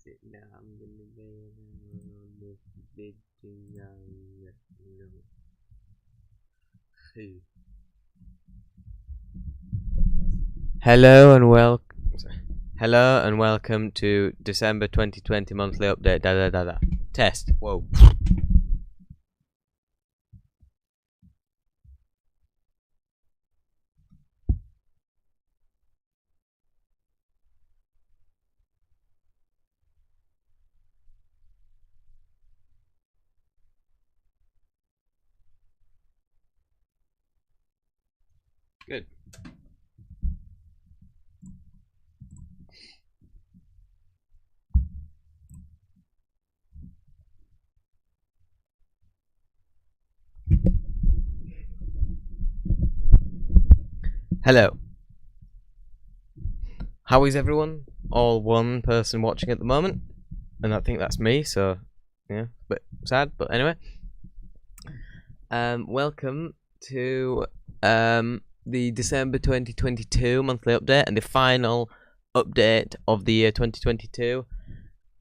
is it now? I'm gonna go on this big thing now. Hello and welcome to December 2020 monthly update. Test. Whoa. Good. Hello. How is everyone? All one person watching at the moment, and I think that's me. So, yeah, a bit sad, but anyway. Welcome to the December 2022 monthly update and the final update of the year 2022.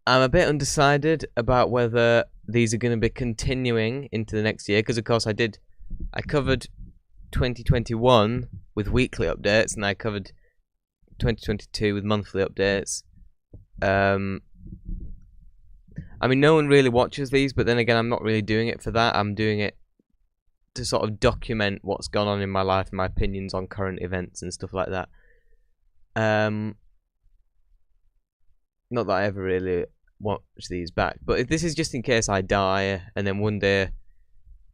I'm a bit undecided about whether these are going to be continuing into the next year, because of course I covered 2021 with weekly updates, and I covered 2022 with monthly updates. I mean, no one really watches these, but then again, I'm not really doing it for that. I'm doing it to sort of document what's gone on in my life and my opinions on current events and stuff like that. Not that I ever really watch these back, but if this is just in case I die, and then one day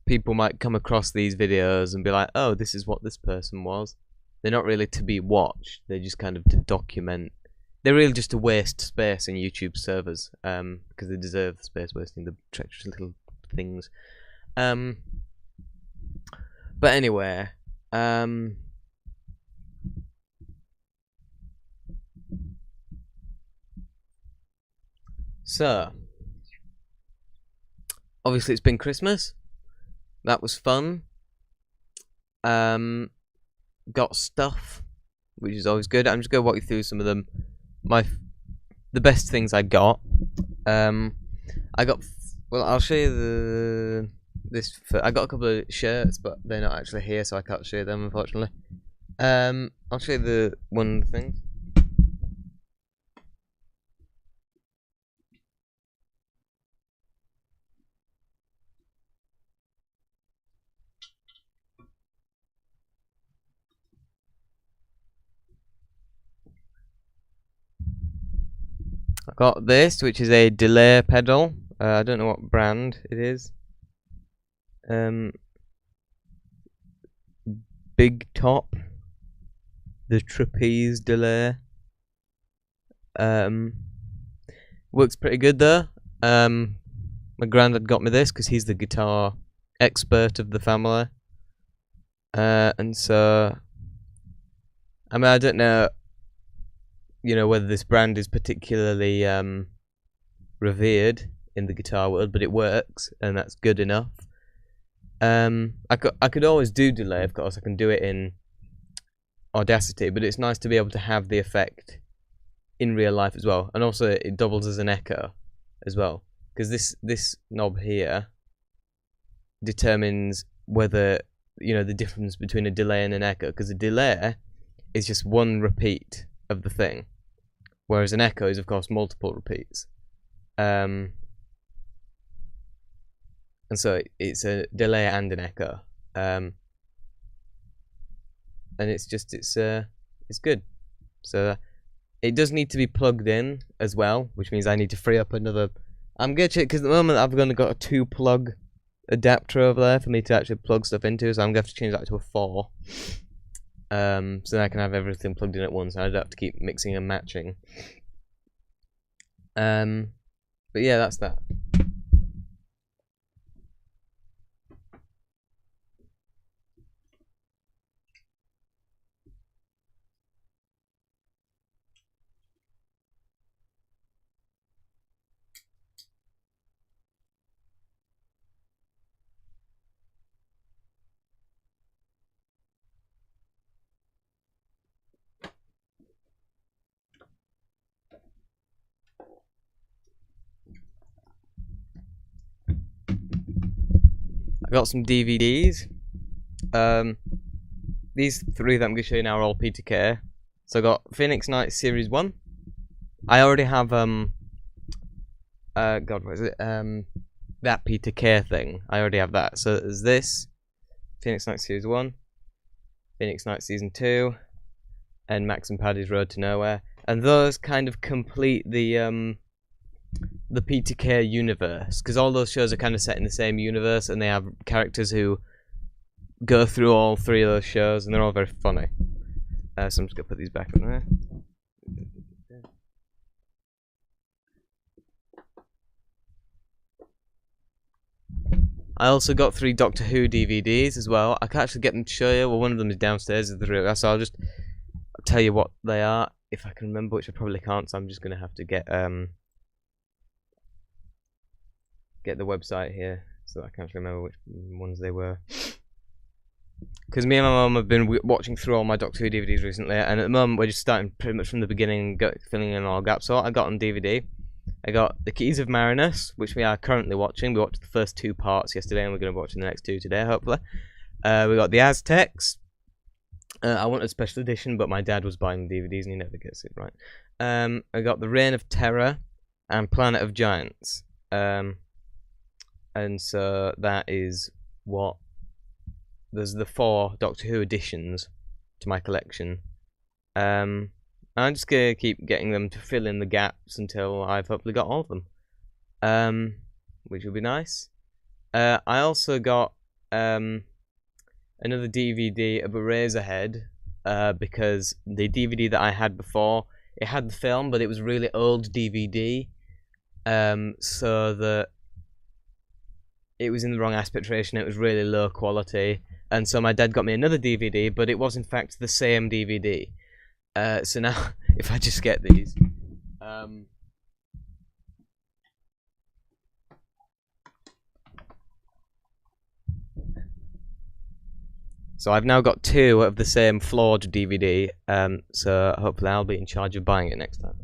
people might come across these videos and be like, oh, this is what this person was. They're not really to be watched, they're just kind of to document. They're really just to waste space in YouTube servers, because they deserve the space wasting, the treacherous little things. But anyway, so obviously it's been Christmas. That was fun. Got stuff, which is always good. I'm just gonna walk you through some of them. The best things I got. I got. Well, I'll show you I got a couple of shirts, but they're not actually here, so I can't show them, unfortunately. I'll show you the one thing. I got this, which is a delay pedal. I don't know what brand it is. Big Top, the trapeze delay. Works pretty good though. My granddad got me this because he's the guitar expert of the family. And so, I mean, I don't know, whether this brand is particularly revered in the guitar world, but it works, and that's good enough. I could always do delay, of course. I can do it in Audacity, but it's nice to be able to have the effect in real life as well, and also it doubles as an echo as well, because this knob here determines whether the difference between a delay and an echo, because a delay is just one repeat of the thing, whereas an echo is of course multiple repeats. And so it's a delay and an echo, and it's good. So it does need to be plugged in as well, which means I need to free up another. I'm gonna check, because at the moment I've only got a 2-plug adapter over there for me to actually plug stuff into, so I'm gonna have to change that to a 4. So then I can have everything plugged in at once, and I don't have to keep mixing and matching. But yeah, that's that. I got some DVDs. These three that I'm going to show you now are all Peter Kay. So I got Phoenix Knight Series 1. I already have, God, what is it? That Peter Kay thing. I already have that. So there's this, Phoenix Knight Series 1, Phoenix Knight Season 2, and Max and Paddy's Road to Nowhere. And those kind of complete the Peter Kay universe, because all those shows are kind of set in the same universe, and they have characters who go through all three of those shows, and they're all very funny. So I'm just gonna put these back in there. I also got 3 Doctor Who DVDs as well. I can actually get them to show you. Well, one of them is downstairs, so I'll just tell you what they are if I can remember, which I probably can't. So I'm just gonna have to get the website here so that I can't remember which ones they were. Because me and my mum have been watching through all my Doctor Who DVDs recently, and at the moment we're just starting pretty much from the beginning and filling in all gaps. So what I got on DVD, I got The Keys of Marinus, which we are currently watching. We watched the first 2 parts yesterday, and we're going to be watching the next 2 today, hopefully. We got The Aztecs. I wanted a special edition, but my dad was buying the DVDs and he never gets it right. I got The Reign of Terror and Planet of Giants. And so that is what... There's the 4 Doctor Who editions to my collection. I'm just going to keep getting them to fill in the gaps until I've hopefully got all of them. Which would be nice. I also got another DVD of Eraserhead, because the DVD that I had before, it had the film, but it was really old DVD, so that it was in the wrong aspect ratio, it was really low quality, and so my dad got me another DVD, but it was in fact the same DVD. So now, if I just get these, so I've now got 2 of the same flawed DVD, so hopefully I'll be in charge of buying it next time.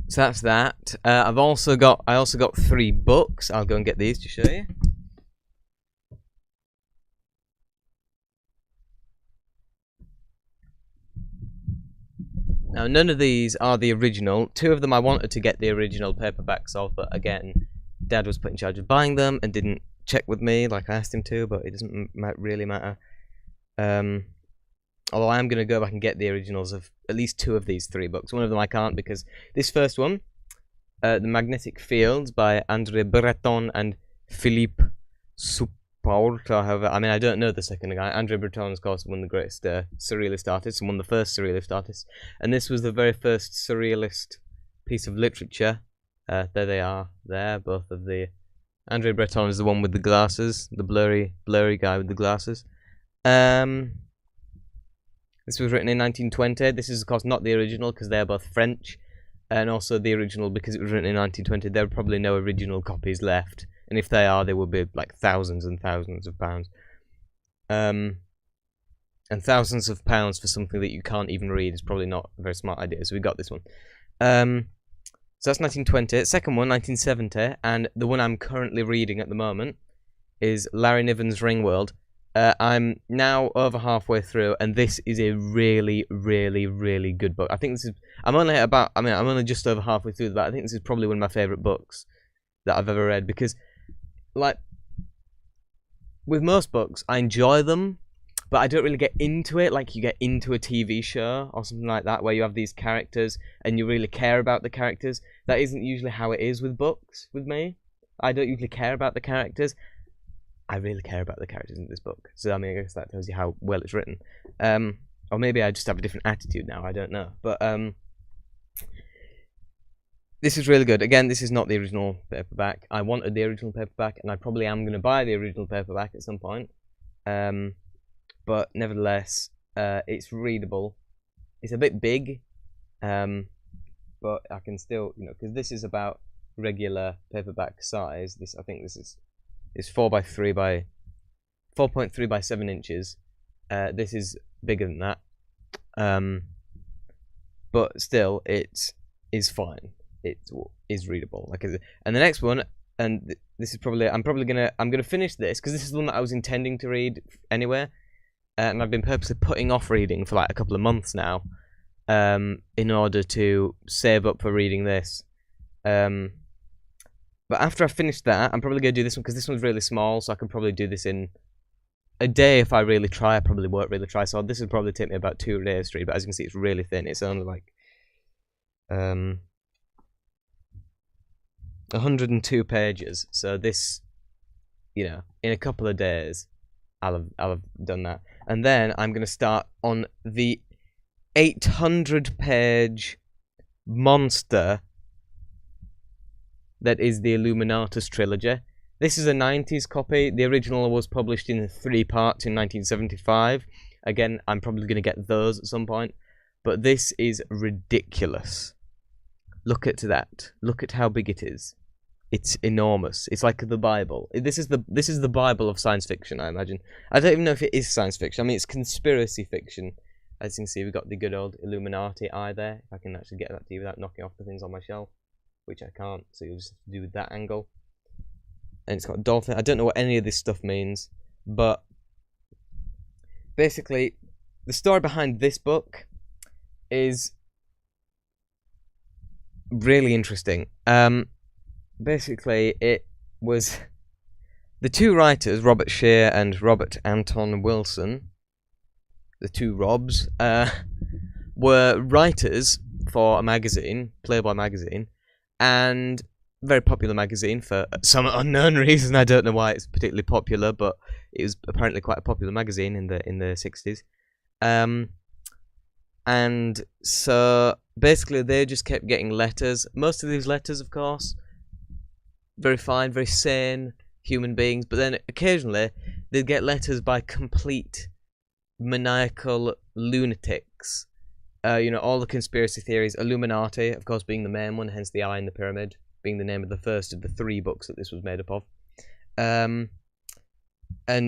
So that's that. I also got 3 books. I'll go and get these to show you. Now, none of these are the original. 2 of them I wanted to get the original paperbacks of, but again, Dad was put in charge of buying them and didn't check with me like I asked him to, but it doesn't really matter. Although I am going to go back and get the originals of at least 2 of these 3 books. One of them I can't, because this first one, The Magnetic Fields by André Breton and Philippe Soupault, however, I mean, I don't know the second guy. André Breton is, of course, one of the greatest surrealist artists, and one of the first surrealist artists. And this was the very first surrealist piece of literature. There they are, there, both of the... André Breton is the one with the glasses, the blurry guy with the glasses. This was written in 1920. This is, of course, not the original, because they are both French. And also the original, because it was written in 1920, there are probably no original copies left. And if they are, they will be like thousands and thousands of pounds. And thousands of pounds for something that you can't even read is probably not a very smart idea. So we got this one. So that's 1920. Second one, 1970. And the one I'm currently reading at the moment is Larry Niven's Ringworld. I'm now over halfway through, and this is a really, really, really good book. I think this is... I'm only just over halfway through, but I think this is probably one of my favourite books that I've ever read, because, like, with most books, I enjoy them, but I don't really get into it like you get into a TV show or something like that, where you have these characters and you really care about the characters. That isn't usually how it is with books, with me. I don't usually care about the characters. I really care about the characters in this book. So, I mean, I guess that tells you how well it's written. Or maybe I just have a different attitude now, I don't know. But, this is really good. Again, this is not the original paperback. I wanted the original paperback, and I probably am going to buy the original paperback at some point. But, nevertheless, it's readable. It's a bit big, but I can still, you know, because this is about regular paperback size. I think this is It's 4.3 by 7 inches. This is bigger than that. But still, it is fine. It is readable. And the next one, and this is probably I'm gonna finish this because this is the one that I was intending to read anyway, and I've been purposely putting off reading for like a couple of months now, in order to save up for reading this. But after I finish that, I'm probably gonna do this one because this one's really small, so I can probably do this in a day if I really try. I probably won't really try, so this would probably take me about 2 days to read. But as you can see, it's really thin. It's only like 102 pages. So this, you know, in a couple of days, I'll have done that, and then I'm gonna start on the 800-page monster that is the Illuminatus trilogy. This is a 90s copy. The original was published in 3 parts in 1975. Again, I'm probably going to get those at some point. But this is ridiculous. Look at that. Look at how big it is. It's enormous. It's like the Bible. This is the Bible of science fiction, I imagine. I don't even know if it is science fiction. I mean, it's conspiracy fiction. As you can see, we've got the good old Illuminati eye there. If I can actually get that to you without knocking off the things on my shelf, which I can't. So you'll just have to do with that angle. And it's got a dolphin. I don't know what any of this stuff means, but basically, the story behind this book is really interesting. Basically, it was the 2 writers, Robert Shear and Robert Anton Wilson, the 2 Robs, were writers for a magazine, Playboy magazine, and very popular magazine for some unknown reason. I don't know why it's particularly popular, but it was apparently quite a popular magazine in the 60s. And so basically they just kept getting letters. Most of these letters, of course, very fine, very sane human beings, but then occasionally they'd get letters by complete maniacal lunatics. You know, all the conspiracy theories, Illuminati, of course, being the main one, hence the eye in the pyramid, being the name of the first of the 3 books that this was made up of. And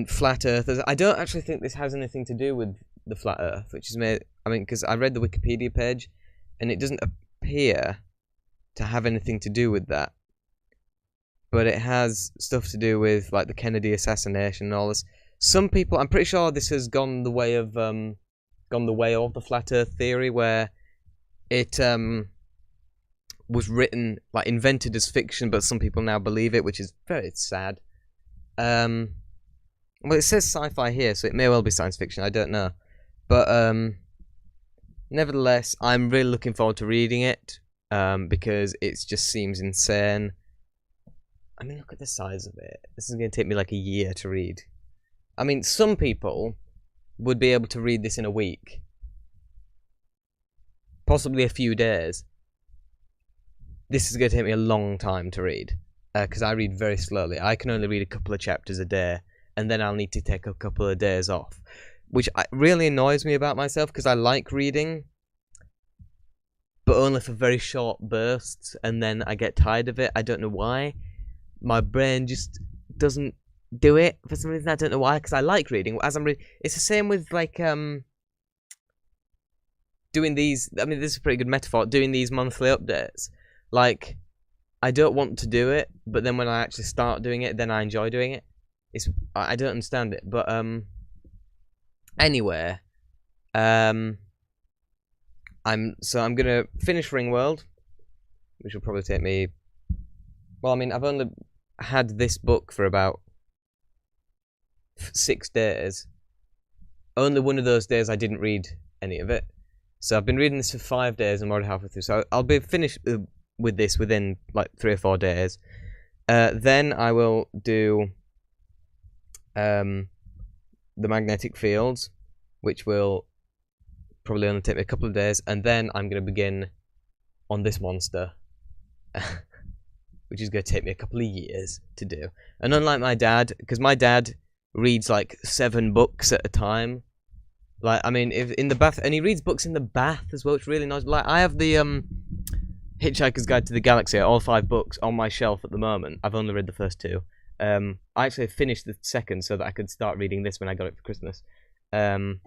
flat earthers. I don't actually think this has anything to do with the flat earth, which is made, I mean, because I read the Wikipedia page, and it doesn't appear to have anything to do with that. But it has stuff to do with, like, the Kennedy assassination and all this. Some people, I'm pretty sure this has gone the way of the flat earth theory, where it, was written, like, invented as fiction, but some people now believe it, which is very sad. Well, it says sci-fi here, so it may well be science fiction, I don't know. But, nevertheless, I'm really looking forward to reading it, because it just seems insane. I mean, look at the size of it. This is going to take me like a year to read. I mean, some people would be able to read this in a week. Possibly a few days. This is going to take me a long time to read, because I read very slowly. I can only read a couple of chapters a day, and then I'll need to take a couple of days off, which really annoys me about myself, because I like reading, but only for very short bursts, and then I get tired of it. I don't know why. My brain just doesn't do it for some reason. I don't know why, because I like reading. As I'm reading, it's the same with, like, doing these. I mean, this is a pretty good metaphor. Doing these monthly updates. Like, I don't want to do it, but then when I actually start doing it, then I enjoy doing it. I don't understand it, but anyway, I'm gonna finish Ringworld, which will probably take me. Well, I mean, I've only had this book for about 6 days. Only one of those days I didn't read any of it, so I've been reading this for 5 days. I'm already halfway through, so I'll be finished with this within like 3 or 4 days. Then I will do the magnetic fields, which will probably only take me a couple of days, and then I'm going to begin on this monster, which is going to take me a couple of years to do. And unlike my dad, because my dad reads like 7 books at a time, like, I mean, if in the bath, and he reads books in the bath as well, which really nice. Like, I have the Hitchhiker's Guide to the Galaxy, all 5 books on my shelf at the moment. I've only read the first 2, I actually finished the second so that I could start reading this when I got it for Christmas. But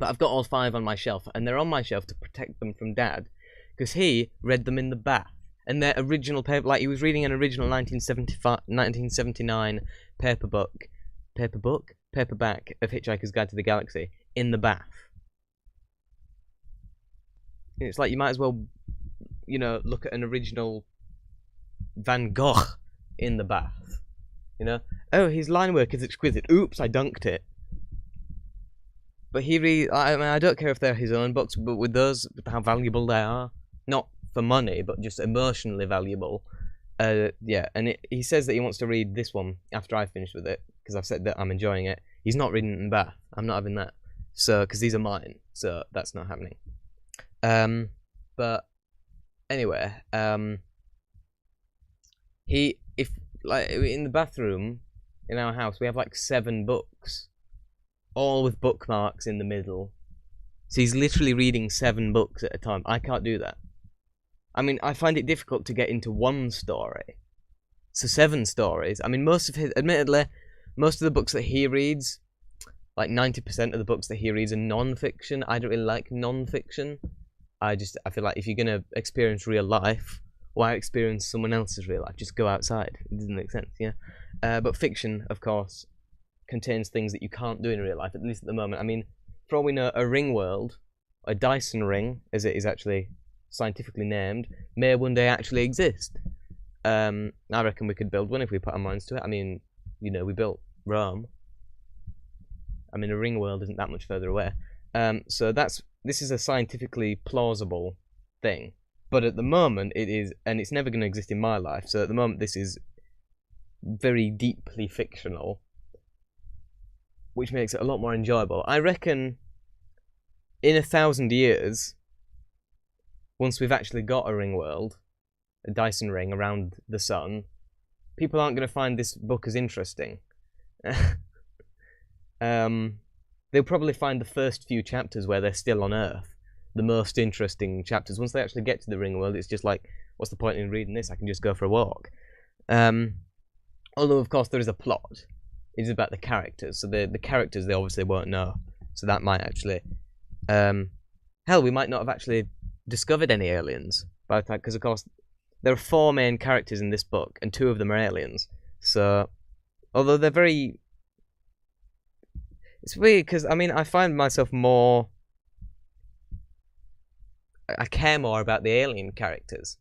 I've got all 5 on my shelf, and they're on my shelf to protect them from Dad, because he read them in the bath. And their original paper, like he was reading an original 1979 paperback of Hitchhiker's Guide to the Galaxy in the bath. It's like you might as well, you know, look at an original Van Gogh in the bath. You know, oh, his line work is exquisite. Oops, I dunked it. But he really, I mean, I don't care if they're his own books, but with those, how valuable they are, not for money, but just emotionally valuable. Yeah, and he says that he wants to read this one after I finish with it, because I've said that I'm enjoying it. He's not reading it in the bath. I'm not having that. So, because these are mine, so that's not happening. But anyway, if like in the bathroom in our house, we have like 7 books, all with bookmarks in the middle. So he's literally reading 7 books at a time. I can't do that. I mean, I find it difficult to get into one story. So 7 stories. I mean, admittedly, most of the books that he reads, like 90% of the books that he reads are non-fiction. I don't really like non-fiction. I feel like if you're going to experience real life, why experience someone else's real life? Just go outside. It doesn't make sense, yeah? But fiction, of course, contains things that you can't do in real life, at least at the moment. I mean, for all we know, a ring world, a Dyson ring, as it is actually scientifically named, may one day actually exist. I reckon we could build one if we put our minds to it. I mean, you know, we built Rome. I mean, a ring world isn't that much further away. So this is a scientifically plausible thing. But at the moment, it is, and it's never going to exist in my life. So at the moment, this is very deeply fictional, which makes it a lot more enjoyable. I reckon in 1,000 years, once we've actually got a ring world, a Dyson ring around the sun, people aren't going to find this book as interesting. They'll probably find the first few chapters where they're still on Earth the most interesting chapters. Once they actually get to the ring world, it's just like, what's the point in reading this? I can just go for a walk. Although, of course, there is a plot. It's about the characters. So the characters, they obviously won't know. So that might actually... hell, we might not have actually discovered any aliens by the time... Because, of course, there are 4 main characters in this book, and 2 of them are aliens. So, although they're very... It's weird, because, I mean, I find myself more... I care more about the alien characters.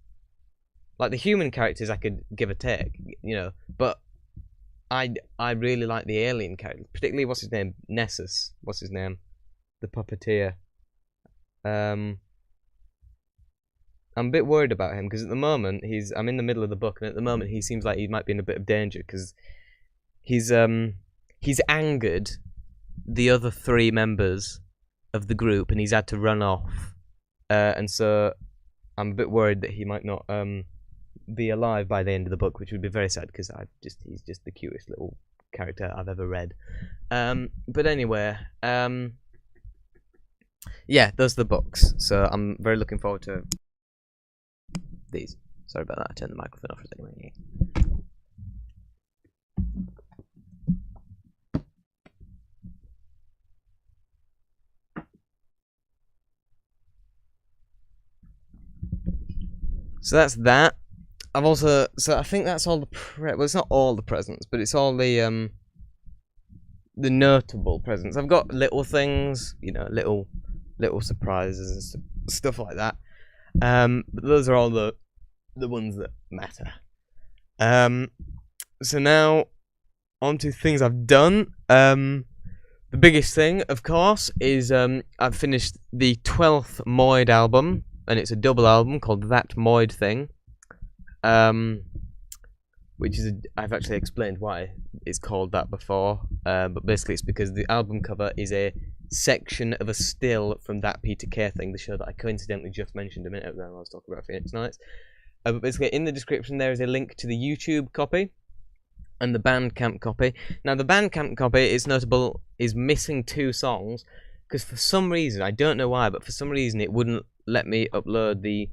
Like, the human characters I could give a take, you know, but I really like the alien characters, particularly, what's his name? Nessus. What's his name? The puppeteer. I'm a bit worried about him, because at the moment, I'm in the middle of the book, and at the moment he seems like he might be in a bit of danger, because he's angered the other 3 members of the group, and he's had to run off. And so I'm a bit worried that he might not be alive by the end of the book, which would be very sad, because he's just the cutest little character I've ever read. But anyway, yeah, those are the books. So I'm very looking forward to these. Sorry about that. I turned the microphone off for a second. So that's that. I've also, so I think that's all the well, it's not all the presents, but it's all the notable presents. I've got little things, you know, little surprises and stuff like that. But those are all the ones that matter. So now on to things I've done. The biggest thing, of course, is I've finished the 12th MOID album. And it's a double album called That MOID Thing, which is I've actually explained why it's called that before, but basically it's because the album cover is a section of a still from That Peter Kay Thing, the show that I coincidentally just mentioned a minute ago when I was talking about Phoenix Nights. But basically in the description there is a link to the YouTube copy and the Bandcamp copy. Now the Bandcamp copy is notable, is missing 2 songs, because for some reason, I don't know why, but for some reason it wouldn't let me upload the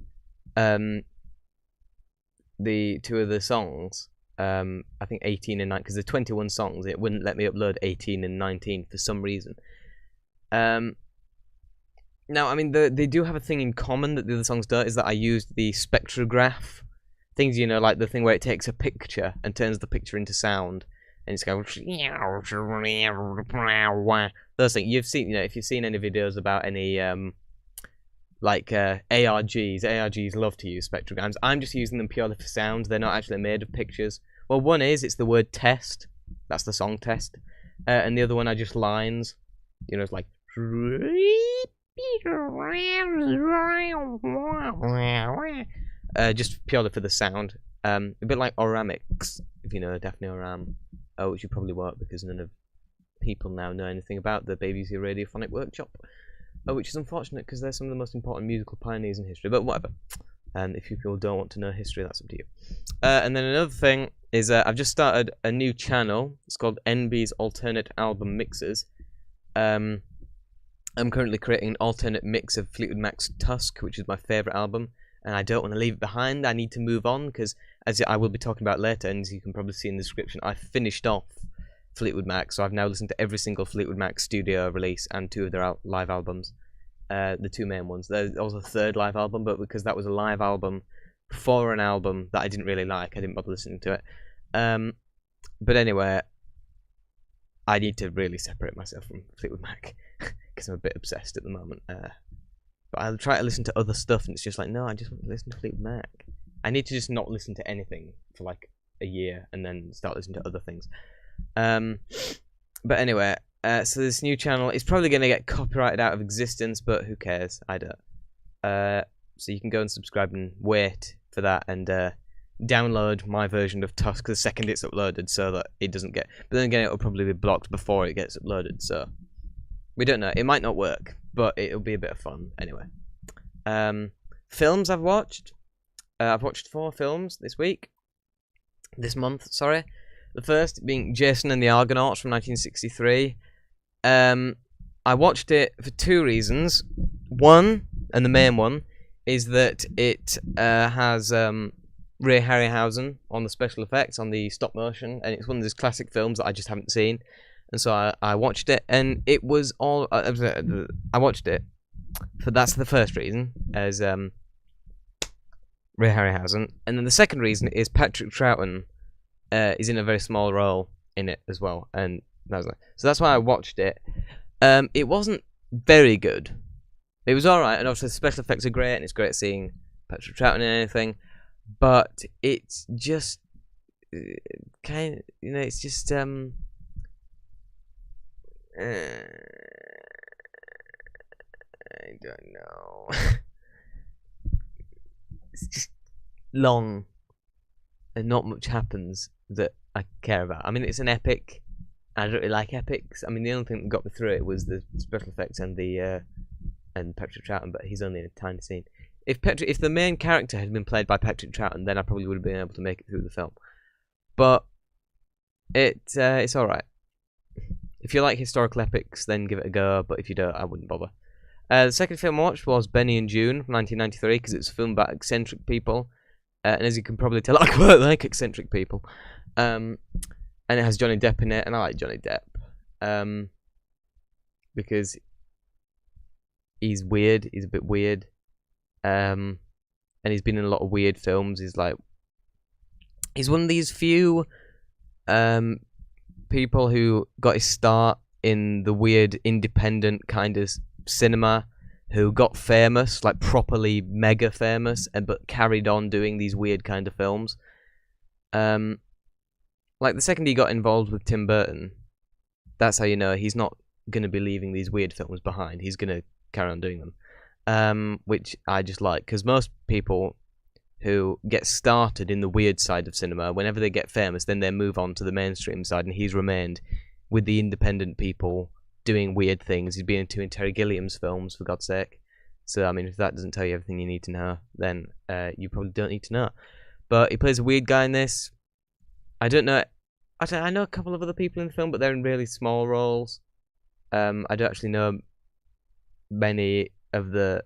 2 of the songs I think 18 and 9, because there's 21 songs. It wouldn't let me upload 18 and 19 for some reason. Now, I mean, they do have a thing in common that the other songs don't, is that I used the spectrograph things, you know, like the thing where it takes a picture and turns the picture into sound, and it's going those things. You've seen, you know, if you've seen any videos about any ARGs love to use spectrograms. I'm just using them purely for sound. They're not actually made of pictures. Well, one is, it's the word test. That's the song test. And the other one are just lines. You know, it's like... just purely for the sound. A bit like Oramics, if you know Daphne Oram. Which you probably won't, because none of people now know anything about the BBC Radiophonic Workshop. Which is unfortunate, because they're some of the most important musical pioneers in history, but whatever. If you people don't want to know history, that's up to you. And then another thing is I've just started a new channel. It's called NB's Alternate Album Mixes. I'm currently creating an alternate mix of Fleetwood Mac's Tusk, which is my favourite album, and I don't want to leave it behind. I need to move on, because as I will be talking about later, and as you can probably see in the description, I finished off Fleetwood Mac, so I've now listened to every single Fleetwood Mac studio release and 2 of their live albums, the 2 main ones. There's also a 3rd live album, but because that was a live album for an album that I didn't really like, I didn't bother listening to it. But anyway, I need to really separate myself from Fleetwood Mac, because I'm a bit obsessed at the moment. But I'll try to listen to other stuff, and it's just like, no, I just want to listen to Fleetwood Mac. I need to just not listen to anything for like a year, and then start listening to other things. But anyway, so this new channel is probably going to get copyrighted out of existence, but who cares? I don't. So you can go and subscribe and wait for that, and download my version of Tusk the second it's uploaded, so that it doesn't get... But then again, it'll probably be blocked before it gets uploaded, so... We don't know. It might not work, but it'll be a bit of fun, anyway. Films I've watched. I've watched 4 films this month, sorry. The first being Jason and the Argonauts from 1963. I watched it for 2 reasons. One, and the main one, is that it has Ray Harryhausen on the special effects, on the stop motion, and it's one of those classic films that I just haven't seen. And so I watched it, and it was all... I watched it, that's the first reason, as Ray Harryhausen. And then the second reason is Patrick Troughton is in a very small role in it as well, and so that's why I watched it. It wasn't very good. It was alright, and obviously the special effects are great, and it's great seeing Patrick Troughton in anything, but it's just kind of, you know, it's just I don't know. It's just long, and not much happens that I care about. I mean, it's an epic. I don't really like epics. I mean, the only thing that got me through it was the special effects and the and Patrick Troughton, but he's only in a tiny scene. If the main character had been played by Patrick Troughton, then I probably would have been able to make it through the film. But it's all right. If you like historical epics, then give it a go. But if you don't, I wouldn't bother. The second film I watched was Benny and June from 1993, because it's a film about eccentric people. And as you can probably tell, I quite like eccentric people. And it has Johnny Depp in it, and I like Johnny Depp. Because he's weird, he's a bit weird. And he's been in a lot of weird films. He's one of these few people who got his start in the weird independent kind of cinema, who got famous, like properly mega famous, but carried on doing these weird kind of films. Like the second he got involved with Tim Burton, that's how you know he's not going to be leaving these weird films behind. He's going to carry on doing them. Which I just like, because most people who get started in the weird side of cinema, whenever they get famous, then they move on to the mainstream side, and he's remained with the independent people doing weird things. He's been in 2 Terry Gilliam's films, for God's sake. So, I mean, if that doesn't tell you everything you need to know, then you probably don't need to know. But he plays a weird guy in this. I know a couple of other people in the film, but they're in really small roles. I don't actually know many of the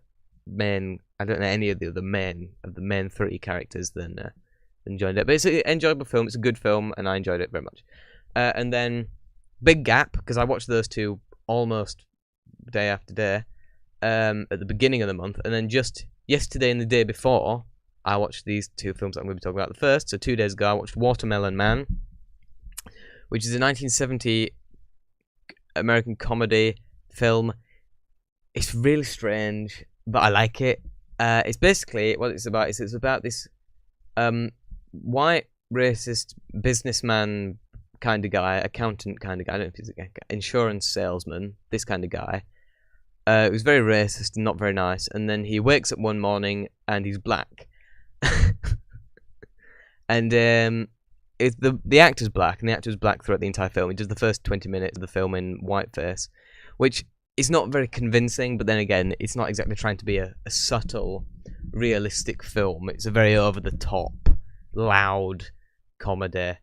main... I don't know any of the other men of the main 3 characters than enjoyed it. But it's an enjoyable film. It's a good film, and I enjoyed it very much. And then big gap because I watched those two almost day after day at the beginning of the month, and then just yesterday and the day before I watched these two films that I'm going to be talking about. The first, so 2 days ago, I watched Watermelon Man, which is a 1970 American comedy film. It's really strange, but I like it. It's basically what it's about. It's about this white racist businessman kind of guy, accountant kind of guy. I don't know if he's an insurance salesman. This kind of guy. It was very racist and not very nice. And then he wakes up one morning and he's black. And it's the actor's black, and the actor's black throughout the entire film. He does the first 20 minutes of the film in whiteface, which is not very convincing, but then again, it's not exactly trying to be a subtle, realistic film. It's a very over-the-top, loud comedy.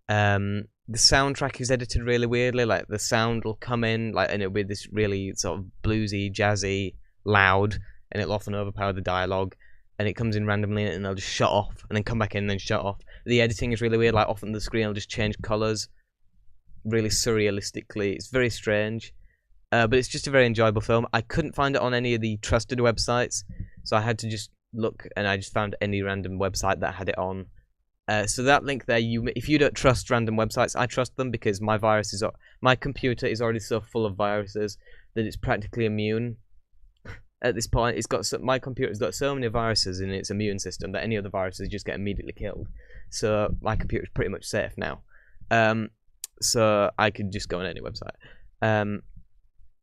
The soundtrack is edited really weirdly. Like, the sound will come in, like, and it'll be this really sort of bluesy, jazzy, loud, and it'll often overpower the dialogue. And it comes in randomly, and they'll just shut off, and then come back in, and then shut off. The editing is really weird. Like, often the screen will just change colours, really surrealistically. It's very strange, but it's just a very enjoyable film. I couldn't find it on any of the trusted websites, so I had to just look, and I just found any random website that had it on. So that link there, if you don't trust random websites, I trust them because my computer is already so full of viruses that it's practically immune. At this point, my computer's got so many viruses in its immune system that any other viruses just get immediately killed. So my computer's pretty much safe now. So I could just go on any website.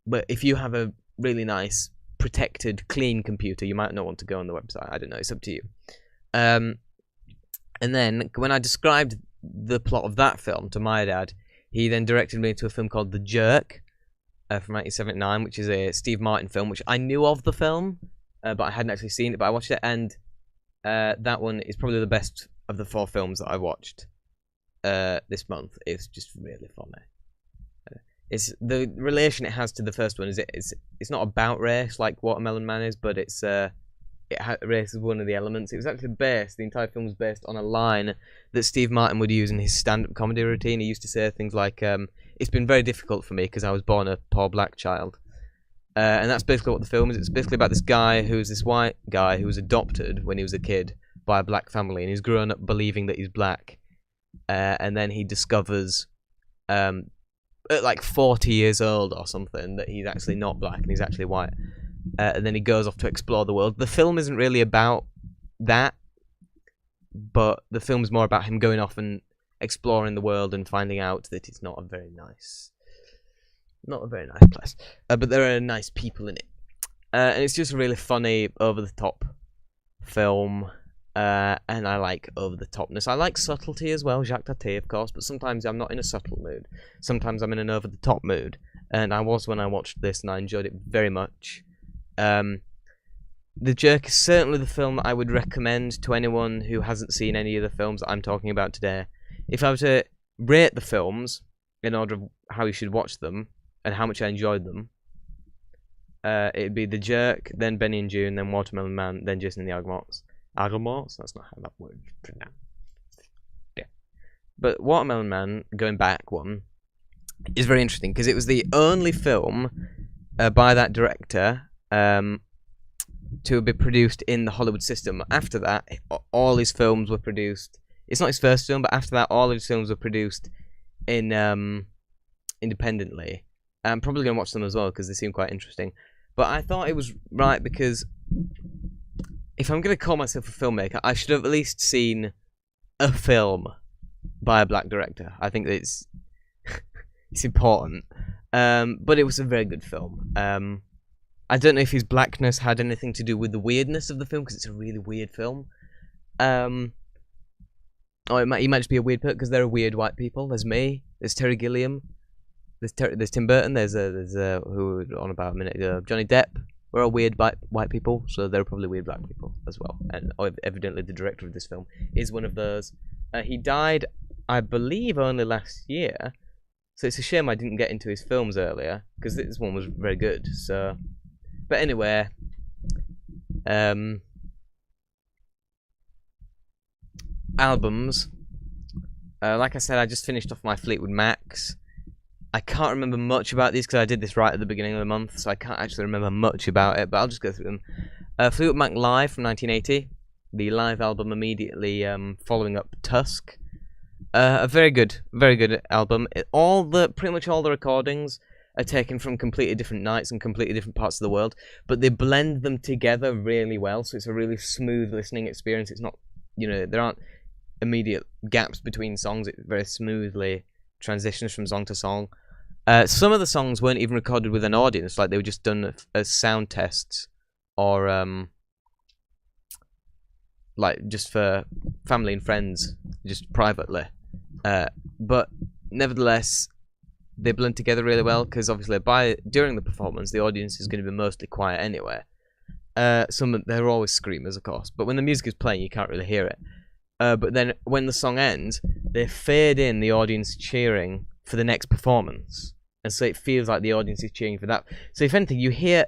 But if you have a really nice, protected, clean computer, you might not want to go on the website. I don't know. It's up to you. And then when I described the plot of that film to my dad, he then directed me to a film called The Jerk. From 1979, which is a Steve Martin film, which I knew of the film, but I hadn't actually seen it, but I watched it, and that one is probably the best of the 4 films that I watched this month. It's just really funny. It's the relation it has to the first one. It's not about race like Watermelon Man is, but race is one of the elements. It was actually the entire film was based on a line that Steve Martin would use in his stand-up comedy routine. He used to say things like, it's been very difficult for me because I was born a poor black child. And that's basically what the film is. It's basically about this guy who's this white guy who was adopted when he was a kid by a black family, and he's grown up believing that he's black. And then he discovers, at like 40 years old or something, that he's actually not black and he's actually white. And then he goes off to explore the world. The film isn't really about that, but the film's more about him going off and exploring the world and finding out that it's not a very nice place. But there are nice people in it. And it's just a really funny, over-the-top film. And I like over-the-topness. I like subtlety as well, Jacques Tati, of course, but sometimes I'm not in a subtle mood. Sometimes I'm in an over-the-top mood. And I was when I watched this, and I enjoyed it very much. The Jerk is certainly the film that I would recommend to anyone who hasn't seen any of the films that I'm talking about today. If I were to rate the films in order of how you should watch them and how much I enjoyed them, it'd be The Jerk, then Benny and June, then Watermelon Man, then Jason and the Argonauts. Argonauts? That's not how that word is pronounced. Yeah. But Watermelon Man, going back one, is very interesting because it was the only film by that director to be produced in the Hollywood system. After that, all his films were produced. It's not his first film, but after that, all his films were produced in independently. I'm probably going to watch them as well because they seem quite interesting. But I thought it was right because if I'm going to call myself a filmmaker, I should have at least seen a film by a black director. I think that it's important. But it was a very good film. I don't know if his blackness had anything to do with the weirdness of the film, because it's a really weird film. Or he might just be a weird person, because there are weird white people. There's me. There's Terry Gilliam. There's Tim Burton. There's who we were on about a minute ago, Johnny Depp. We're all weird white people, so there are probably weird black people as well. And evidently the director of this film is one of those. He died, I believe, only last year. So it's a shame I didn't get into his films earlier, because this one was very good. So, but anyway, albums. Like I said, I just finished off my Fleetwood Macs. I can't remember much about these because I did this right at the beginning of the month, so I can't actually remember much about it, but I'll just go through them. Fleetwood Mac Live from 1980, the live album immediately following up Tusk. A very good album. Pretty much all the recordings are taken from completely different nights and completely different parts of the world, but they blend them together really well, so it's a really smooth listening experience. It's not, there aren't immediate gaps between songs. It very smoothly transitions from song to song. Some of the songs weren't even recorded with an audience, like they were just done as sound tests, or like just for family and friends, just privately. But nevertheless, they blend together really well because obviously during the performance, the audience is going to be mostly quiet anyway. They're always screamers, of course, but when the music is playing, you can't really hear it. But then when the song ends, they fade in the audience cheering for the next performance, and so it feels like the audience is cheering for that. So if anything, you hear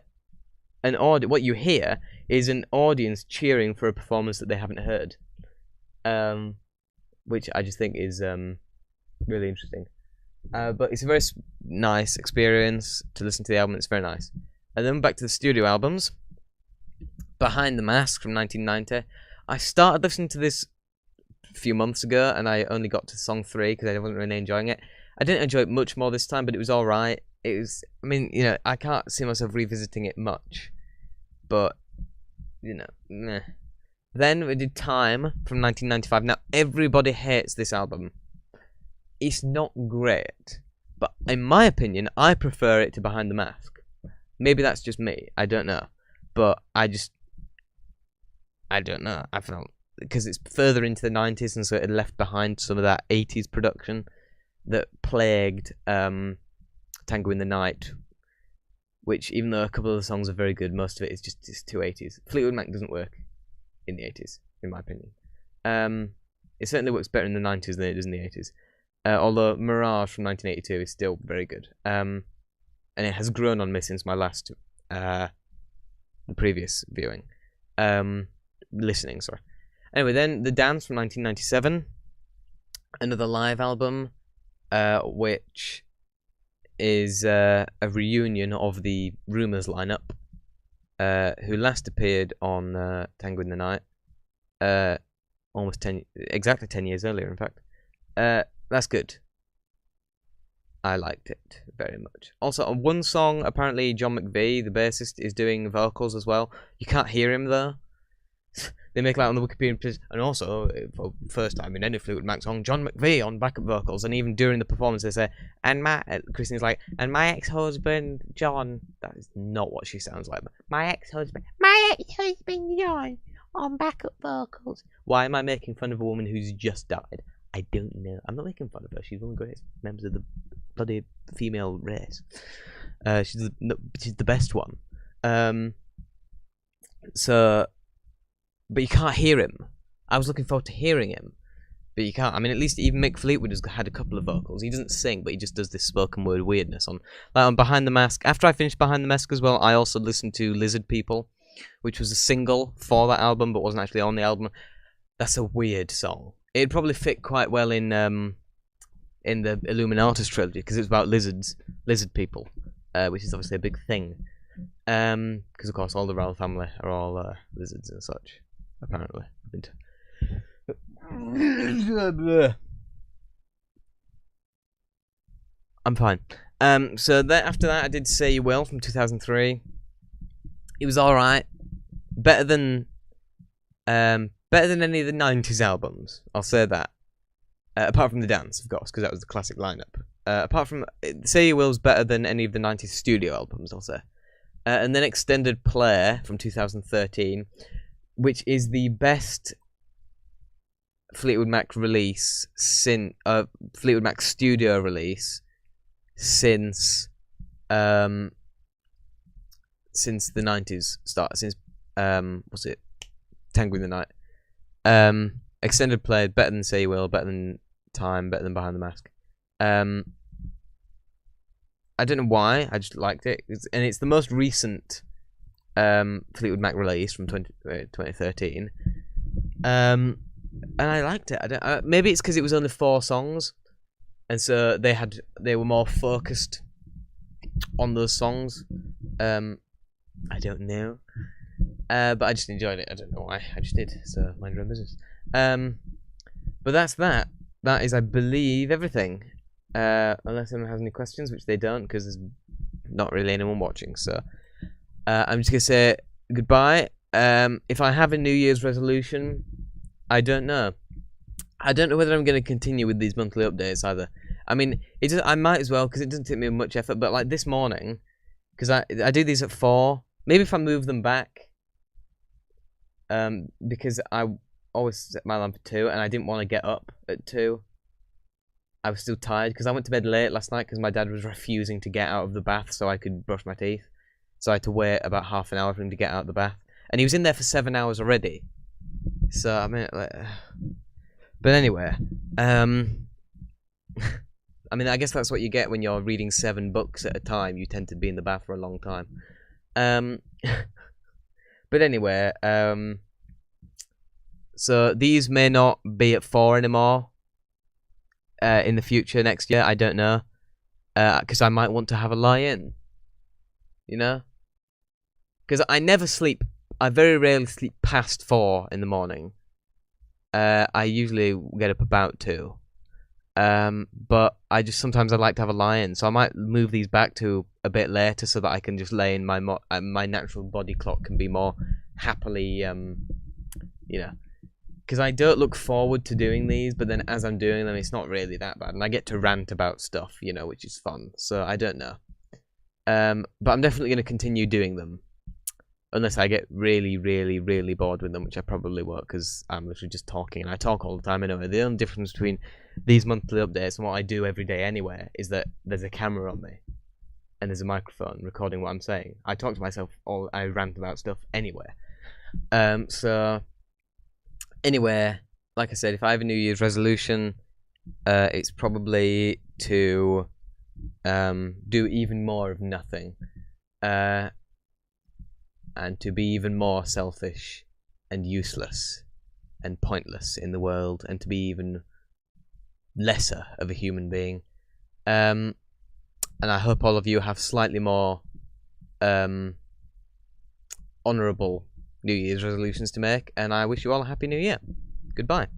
what you hear is an audience cheering for a performance that they haven't heard, which I just think is really interesting. But it's a very nice experience to listen to the album. It's very nice. And then back to the studio albums. Behind the Mask from 1990. I started listening to this a few months ago, and I only got to song 3 because I wasn't really enjoying it. I didn't enjoy it much more this time, but it was alright. I can't see myself revisiting it much. But, meh. Then we did Time from 1995. Now, everybody hates this album. It's not great, but in my opinion, I prefer it to Behind the Mask. Maybe that's just me. I don't know. But I don't know. I felt because it's further into the 90s, and so it left behind some of that 80s production that plagued Tango in the Night, which, even though a couple of the songs are very good, most of it is just too 80s. Fleetwood Mac doesn't work in the 80s, in my opinion. It certainly works better in the 90s than it does in the 80s. Although Mirage from 1982 is still very good. And it has grown on me since my last, the previous viewing. Listening, sorry. Anyway, then The Dance from 1997. Another live album, which is a reunion of the Rumours lineup, who last appeared on Tango in the Night, exactly 10 years earlier, in fact. That's good. I liked it very much. Also, on one song, apparently John McVie, the bassist, is doing vocals as well. You can't hear him though. They make it out on the Wikipedia page, and also, for the first time in any Fleetwood Mac song, John McVie on backup vocals, and even during the performance they say, Christine's like, and my ex-husband, John, that is not what she sounds like, my ex-husband John, on backup vocals. Why am I making fun of a woman who's just died? I don't know. I'm not making fun of her. She's one of the greatest members of the bloody female race. She's the best one. But you can't hear him. I was looking forward to hearing him, but you can't. I mean, at least even Mick Fleetwood has had a couple of vocals. He doesn't sing, but he just does this spoken word weirdness on Behind the Mask. After I finished Behind the Mask as well, I also listened to Lizard People, which was a single for that album, but wasn't actually on the album. That's a weird song. It'd probably fit quite well in the Illuminatus trilogy because it's about lizard people, which is obviously a big thing. Because of course all the royal family are all lizards and such. Apparently, I'm fine. So then after that, I did Say You Will from 2003. It was all right, better than any of the 90s albums. I'll say that. Apart from The Dance, of course, because that was the classic lineup. Apart from Say You Will's better than any of the 90s studio albums, I'll say. And then Extended Play from 2013, which is the best Fleetwood Mac release Fleetwood Mac studio release since the 90s start. Since what's it? Tango in the Night. Extended Play, better than Say You Will, better than Time, better than Behind the Mask. I don't know why, I just liked it. And it's the most recent Fleetwood Mac release from 2013. and I liked it. Maybe it's because it was only 4 songs, and so they were more focused on those songs. I don't know, but I just enjoyed it. I don't know why. I just did. So mind your own business. But that's that. That is, I believe, everything. Unless anyone has any questions, which they don't, because there's not really anyone watching. So I'm just gonna say goodbye. If I have a New Year's resolution, I don't know. I don't know whether I'm going to continue with these monthly updates either. I mean, I might as well, because it doesn't take me much effort. But like this morning, because I do these at 4. Maybe if I move them back, because I always set my alarm for 2, and I didn't want to get up at 2. I was still tired because I went to bed late last night because my dad was refusing to get out of the bath so I could brush my teeth. So I had to wait about half an hour for him to get out of the bath, and he was in there for 7 hours already. So I mean, like, but anyway, I mean, I guess that's what you get when you're reading 7 books at a time. You tend to be in the bath for a long time. But anyway, so these may not be at 4 anymore. In the future, next year, I don't know, because I might want to have a lie-in. You know, because I never sleep. I very rarely sleep past 4 in the morning. I usually get up about 2. But sometimes I like to have a lie-in, so I might move these back to a bit later so that I can just lay in my natural body clock can be more happily, you know, because I don't look forward to doing these, but then as I'm doing them, it's not really that bad, and I get to rant about stuff, you know, which is fun. So I don't know, but I'm definitely going to continue doing them. Unless I get really, really, really bored with them, which I probably won't, because I'm literally just talking, and I talk all the time anyway. The only difference between these monthly updates and what I do every day anyway is that there's a camera on me, and there's a microphone recording what I'm saying. I talk to myself, I rant about stuff anyway. So, anyway, like I said, if I have a New Year's resolution, it's probably to do even more of nothing. And to be even more selfish and useless and pointless in the world, and to be even lesser of a human being. And I hope all of you have slightly more honourable New Year's resolutions to make, and I wish you all a Happy New Year. Goodbye.